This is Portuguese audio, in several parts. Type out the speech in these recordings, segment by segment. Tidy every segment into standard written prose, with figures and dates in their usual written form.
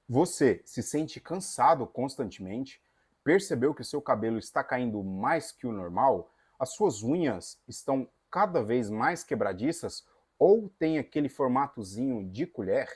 Você se sente cansado constantemente? Percebeu que o seu cabelo está caindo mais que o normal? As suas unhas estão cada vez mais quebradiças? Ou tem aquele formatozinho de colher?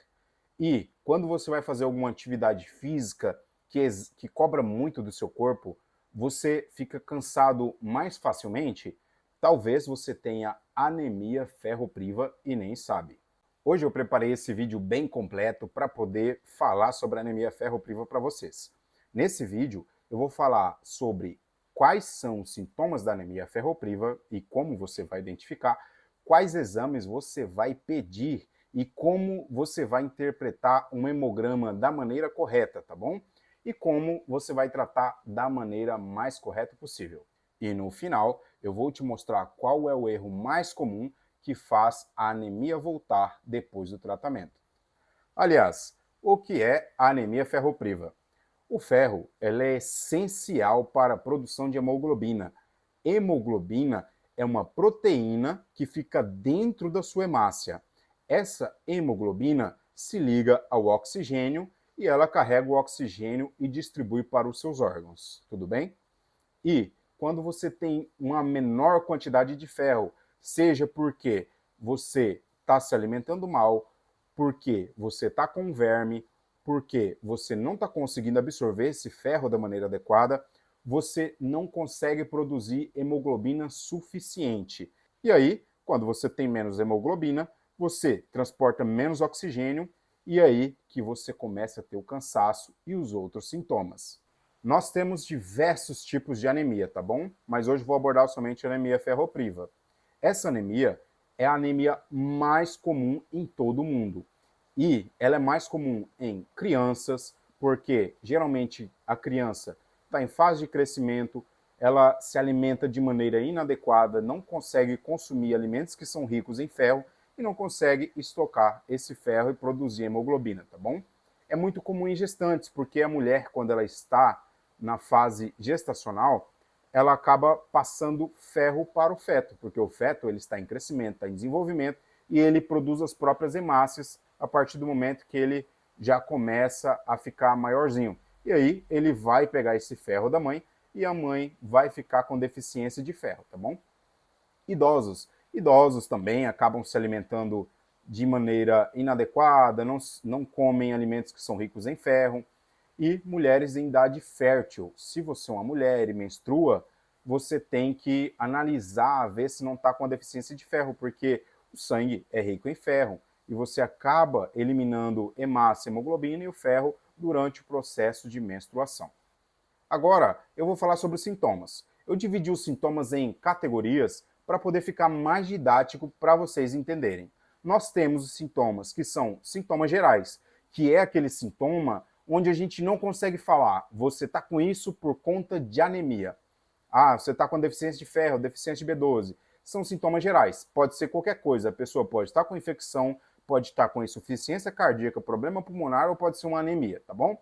E quando você vai fazer alguma atividade física que cobra muito do seu corpo, você fica cansado mais facilmente? Talvez você tenha anemia ferropriva e nem sabe. Hoje eu preparei esse vídeo bem completo para poder falar sobre a anemia ferropriva para vocês. Nesse vídeo eu vou falar sobre quais são os sintomas da anemia ferropriva e como você vai identificar, quais exames você vai pedir e como você vai interpretar um hemograma da maneira correta, tá bom? E como você vai tratar da maneira mais correta possível. E no final, eu vou te mostrar qual é o erro mais comum que faz a anemia voltar depois do tratamento. Aliás, o que é a anemia ferropriva? O ferro é essencial para a produção de hemoglobina. Hemoglobina é uma proteína que fica dentro da sua hemácia. Essa hemoglobina se liga ao oxigênio e ela carrega o oxigênio e distribui para os seus órgãos. Tudo bem? E quando você tem uma menor quantidade de ferro, seja porque você está se alimentando mal, porque você está com verme, porque você não está conseguindo absorver esse ferro da maneira adequada, você não consegue produzir hemoglobina suficiente. E aí, quando você tem menos hemoglobina, você transporta menos oxigênio e aí que você começa a ter o cansaço e os outros sintomas. Nós temos diversos tipos de anemia, tá bom? Mas hoje vou abordar somente a anemia ferropriva. Essa anemia é a anemia mais comum em todo o mundo. E ela é mais comum em crianças, porque geralmente a criança está em fase de crescimento, ela se alimenta de maneira inadequada, não consegue consumir alimentos que são ricos em ferro e não consegue estocar esse ferro e produzir hemoglobina, tá bom? É muito comum em gestantes, porque a mulher, quando ela está na fase gestacional, ela acaba passando ferro para o feto, porque o feto ele está em crescimento, está em desenvolvimento, e ele produz as próprias hemácias a partir do momento que ele já começa a ficar maiorzinho. E aí ele vai pegar esse ferro da mãe e a mãe vai ficar com deficiência de ferro, tá bom? Idosos. Idosos também acabam se alimentando de maneira inadequada, não comem alimentos que são ricos em ferro. E mulheres em idade fértil. Se você é uma mulher e menstrua, você tem que analisar, ver se não está com a deficiência de ferro, porque o sangue é rico em ferro e você acaba eliminando hemácia, hemoglobina e o ferro durante o processo de menstruação. Agora, eu vou falar sobre os sintomas. Eu dividi os sintomas em categorias para poder ficar mais didático para vocês entenderem. Nós temos os sintomas que são sintomas gerais, que é aquele sintoma onde a gente não consegue falar, você está com isso por conta de anemia. Ah, você está com deficiência de ferro, deficiência de B12. São sintomas gerais, pode ser qualquer coisa. A pessoa pode estar com infecção, pode estar com insuficiência cardíaca, problema pulmonar ou pode ser uma anemia, tá bom?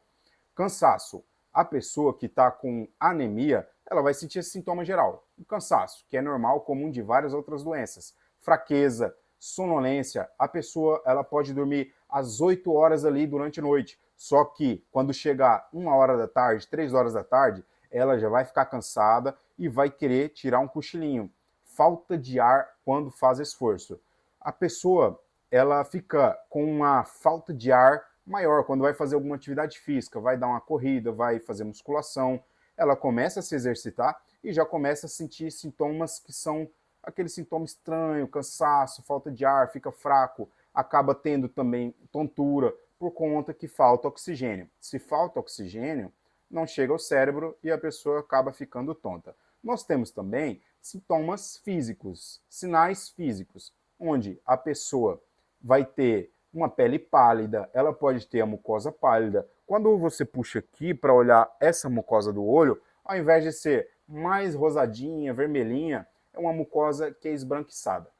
Cansaço. A pessoa que está com anemia, ela vai sentir esse sintoma geral. O cansaço, que é normal, comum de várias outras doenças. Fraqueza, sonolência. A pessoa ela pode dormir às 8 horas ali durante a noite. Só que quando chegar 1 hora da tarde, 3 horas da tarde, ela já vai ficar cansada e vai querer tirar um cochilinho. Falta de ar quando faz esforço. A pessoa ela fica com uma falta de ar maior quando vai fazer alguma atividade física, vai dar uma corrida, vai fazer musculação, ela começa a se exercitar e já começa a sentir sintomas que são aquele sintoma estranho, cansaço, falta de ar, fica fraco, acaba tendo também tontura por conta que falta oxigênio. Se falta oxigênio, não chega ao cérebro e a pessoa acaba ficando tonta. Nós temos também sintomas físicos, sinais físicos, onde a pessoa vai ter uma pele pálida, ela pode ter a mucosa pálida. Quando você puxa aqui para olhar essa mucosa do olho, ao invés de ser mais rosadinha, vermelhinha, é uma mucosa que é esbranquiçada.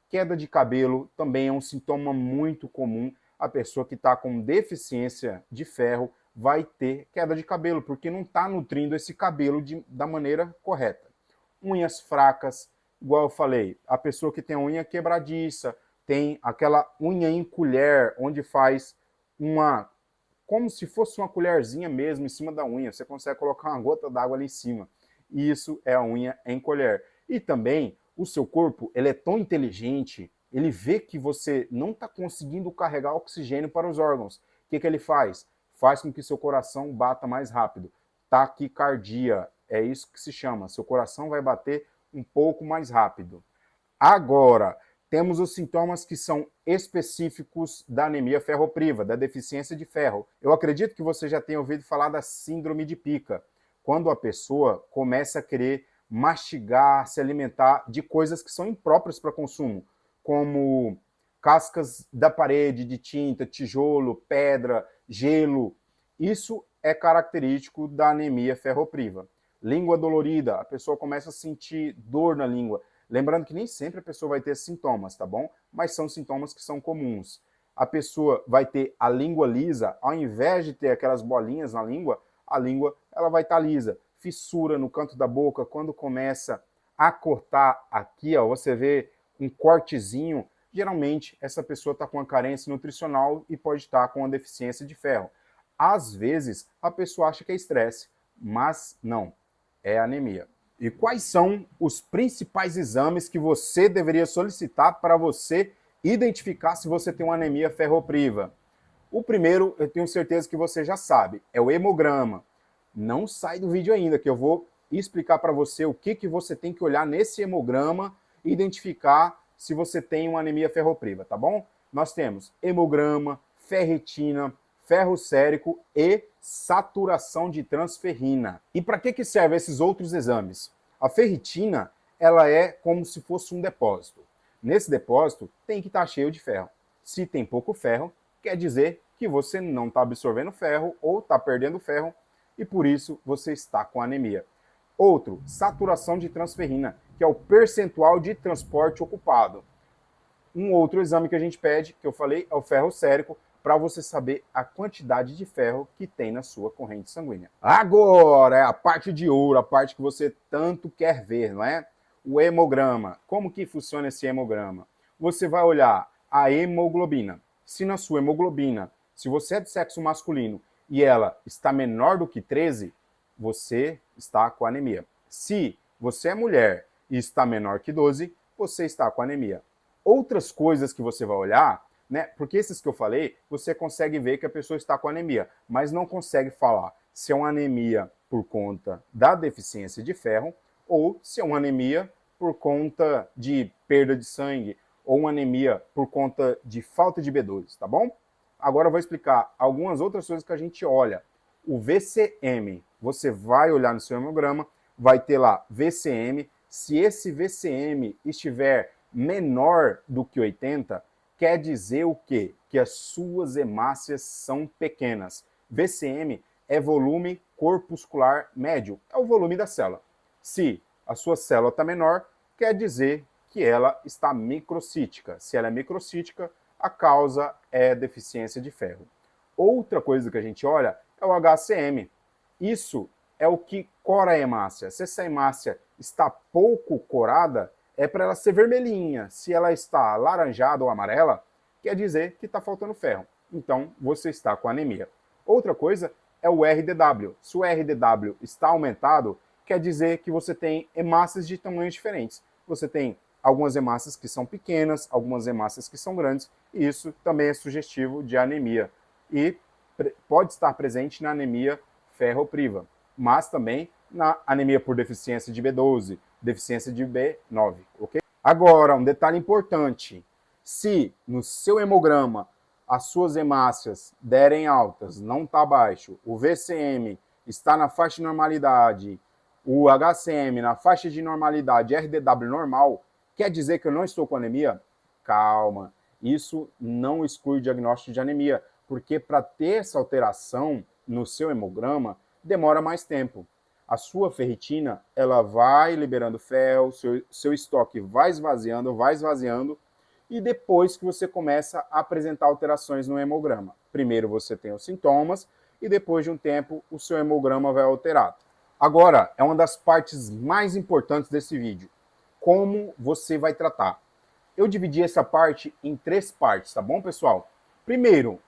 Queda de cabelo também é um sintoma muito comum. A pessoa que está com deficiência de ferro vai ter queda de cabelo, porque não está nutrindo esse cabelo da maneira correta. Unhas fracas, igual eu falei, a pessoa que tem a unha quebradiça, tem aquela unha em colher, onde faz uma como se fosse uma colherzinha mesmo em cima da unha. Você consegue colocar uma gota d'água ali em cima. E isso é a unha em colher. E também o seu corpo, ele é tão inteligente, ele vê que você não está conseguindo carregar oxigênio para os órgãos. O que ele faz? Faz com que seu coração bata mais rápido. Taquicardia, é isso que se chama. Seu coração vai bater um pouco mais rápido. Agora, temos os sintomas que são específicos da anemia ferropriva, da deficiência de ferro. Eu acredito que você já tenha ouvido falar da síndrome de Pica, quando a pessoa começa a querer mastigar, se alimentar de coisas que são impróprias para consumo, como cascas da parede, de tinta, tijolo, pedra, gelo. Isso é característico da anemia ferropriva. Língua dolorida, a pessoa começa a sentir dor na língua. Lembrando que nem sempre a pessoa vai ter sintomas, tá bom? Mas são sintomas que são comuns. A pessoa vai ter a língua lisa, ao invés de ter aquelas bolinhas na língua, a língua ela vai estar lisa. Fissura no canto da boca, quando começa a cortar aqui, ó, você vê um cortezinho, geralmente essa pessoa está com uma carência nutricional e pode estar com uma deficiência de ferro. Às vezes a pessoa acha que é estresse, mas não, é anemia. E quais são os principais exames que você deveria solicitar para você identificar se você tem uma anemia ferropriva? O primeiro, eu tenho certeza que você já sabe, é o hemograma. Não sai do vídeo ainda, que eu vou explicar para você o que você tem que olhar nesse hemograma e identificar se você tem uma anemia ferropriva, tá bom? Nós temos hemograma, ferritina, ferro sérico e saturação de transferrina. E para que servem esses outros exames? A ferritina, ela é como se fosse um depósito. Nesse depósito tem que estar cheio de ferro. Se tem pouco ferro, quer dizer que você não está absorvendo ferro ou está perdendo ferro e por isso você está com anemia. Outro, saturação de transferrina, que é o percentual de transporte ocupado. Um outro exame que a gente pede, que eu falei, é o ferro sérico, para você saber a quantidade de ferro que tem na sua corrente sanguínea. Agora é a parte de ouro, a parte que você tanto quer ver, não é? O hemograma. Como que funciona esse hemograma? Você vai olhar a hemoglobina. Se na sua hemoglobina, se você é de sexo masculino e ela está menor do que 13, você está com anemia. Se você é mulher e está menor que 12, você está com anemia. Outras coisas que você vai olhar, né? Porque esses que eu falei, você consegue ver que a pessoa está com anemia, mas não consegue falar se é uma anemia por conta da deficiência de ferro ou se é uma anemia por conta de perda de sangue ou uma anemia por conta de falta de B12, tá bom? Agora eu vou explicar algumas outras coisas que a gente olha. O VCM, você vai olhar no seu hemograma, vai ter lá VCM. Se esse VCM estiver menor do que 80, quer dizer o quê? Que as suas hemácias são pequenas. VCM é volume corpuscular médio, é o volume da célula. Se a sua célula está menor, quer dizer que ela está microcítica. Se ela é microcítica, a causa é deficiência de ferro. Outra coisa que a gente olha é o HCM. Isso é o que cora a hemácia. Se essa hemácia está pouco corada, é para ela ser vermelhinha. Se ela está laranjada ou amarela, quer dizer que está faltando ferro. Então, você está com anemia. Outra coisa é o RDW. Se o RDW está aumentado, quer dizer que você tem hemácias de tamanhos diferentes. Você tem algumas hemácias que são pequenas, algumas hemácias que são grandes, e isso também é sugestivo de anemia. E pode estar presente na anemia ferropriva, mas também na anemia por deficiência de B12, deficiência de B9, ok? Agora, um detalhe importante, se no seu hemograma as suas hemácias derem altas, não está baixo, o VCM está na faixa de normalidade, o HCM na faixa de normalidade, RDW normal, quer dizer que eu não estou com anemia? Calma, isso não exclui o diagnóstico de anemia, porque para ter essa alteração no seu hemograma, demora mais tempo. A sua ferritina, ela vai liberando ferro, seu estoque vai esvaziando, e depois que você começa a apresentar alterações no hemograma. Primeiro você tem os sintomas, e depois de um tempo o seu hemograma vai alterar. Agora, é uma das partes mais importantes desse vídeo. Como você vai tratar? Eu dividi essa parte em 3 partes, tá bom, pessoal? Primeiro,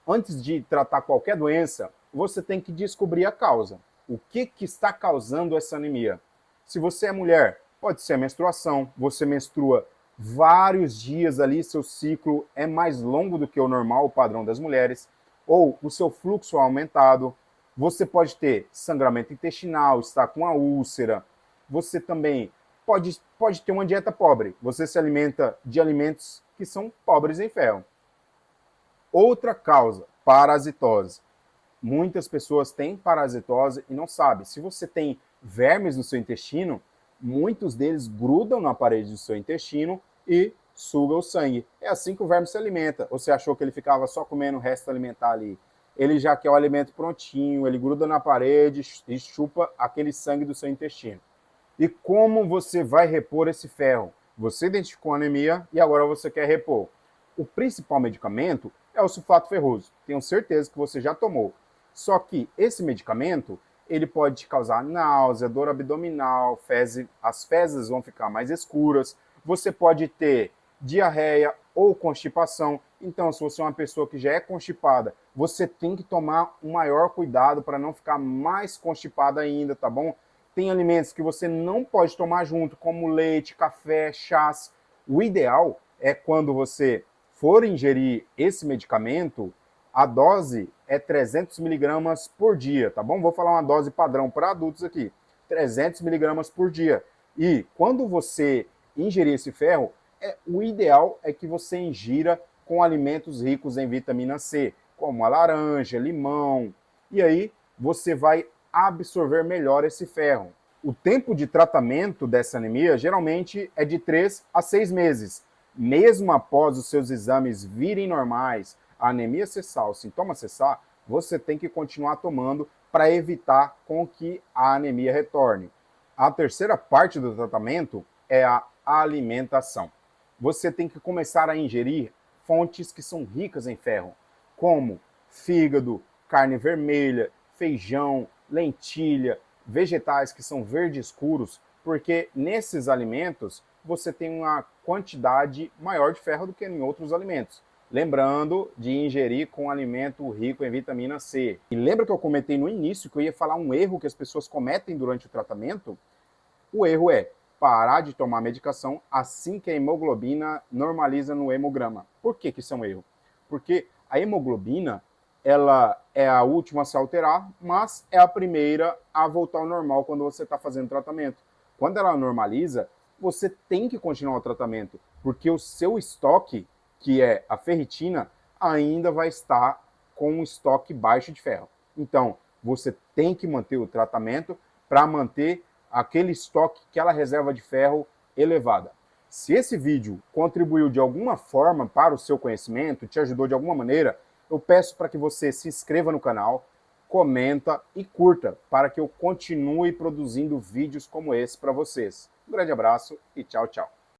Antes de tratar qualquer doença, você tem que descobrir a causa. O que está causando essa anemia? Se você é mulher, pode ser a menstruação, você menstrua vários dias ali, seu ciclo é mais longo do que o normal, o padrão das mulheres, ou o seu fluxo é aumentado, você pode ter sangramento intestinal, estar com a úlcera, você também pode ter uma dieta pobre, você se alimenta de alimentos que são pobres em ferro. Outra causa, parasitose. Muitas pessoas têm parasitose e não sabem. Se você tem vermes no seu intestino, muitos deles grudam na parede do seu intestino e sugam o sangue. É assim que o verme se alimenta. Você achou que ele ficava só comendo o resto alimentar ali? Ele já quer o alimento prontinho, ele gruda na parede e chupa aquele sangue do seu intestino. E como você vai repor esse ferro? Você identificou a anemia e agora você quer repor. O principal medicamento é o sulfato ferroso. Tenho certeza que você já tomou. Só que esse medicamento, ele pode te causar náusea, dor abdominal, as fezes vão ficar mais escuras, você pode ter diarreia ou constipação. Então, se você é uma pessoa que já é constipada, você tem que tomar um maior cuidado para não ficar mais constipada ainda, tá bom? Tem alimentos que você não pode tomar junto, como leite, café, chás. O ideal é quando você for ingerir esse medicamento, a dose é 300 miligramas por dia, tá bom? Vou falar uma dose padrão para adultos aqui, 300 miligramas por dia. E quando você ingerir esse ferro, o ideal é que você ingira com alimentos ricos em vitamina C, como a laranja, limão, e aí você vai absorver melhor esse ferro. O tempo de tratamento dessa anemia geralmente é de 3 a 6 meses. Mesmo após os seus exames virem normais, a anemia cessar, o sintoma cessar, você tem que continuar tomando para evitar com que a anemia retorne. A terceira parte do tratamento é a alimentação. Você tem que começar a ingerir fontes que são ricas em ferro, como fígado, carne vermelha, feijão, lentilha, vegetais que são verde escuros, porque nesses alimentos você tem uma quantidade maior de ferro do que em outros alimentos. Lembrando de ingerir com alimento rico em vitamina C. E lembra que eu comentei no início que eu ia falar um erro que as pessoas cometem durante o tratamento? O erro é parar de tomar medicação assim que a hemoglobina normaliza no hemograma. Por que isso é um erro? Porque a hemoglobina, ela é a última a se alterar, mas é a primeira a voltar ao normal quando você está fazendo tratamento. Quando ela normaliza, você tem que continuar o tratamento, porque o seu estoque, que é a ferritina, ainda vai estar com um estoque baixo de ferro. Então, você tem que manter o tratamento para manter aquele estoque, aquela reserva de ferro elevada. Se esse vídeo contribuiu de alguma forma para o seu conhecimento, te ajudou de alguma maneira, eu peço para que você se inscreva no canal, comenta e curta, para que eu continue produzindo vídeos como esse para vocês. Um grande abraço e tchau, tchau.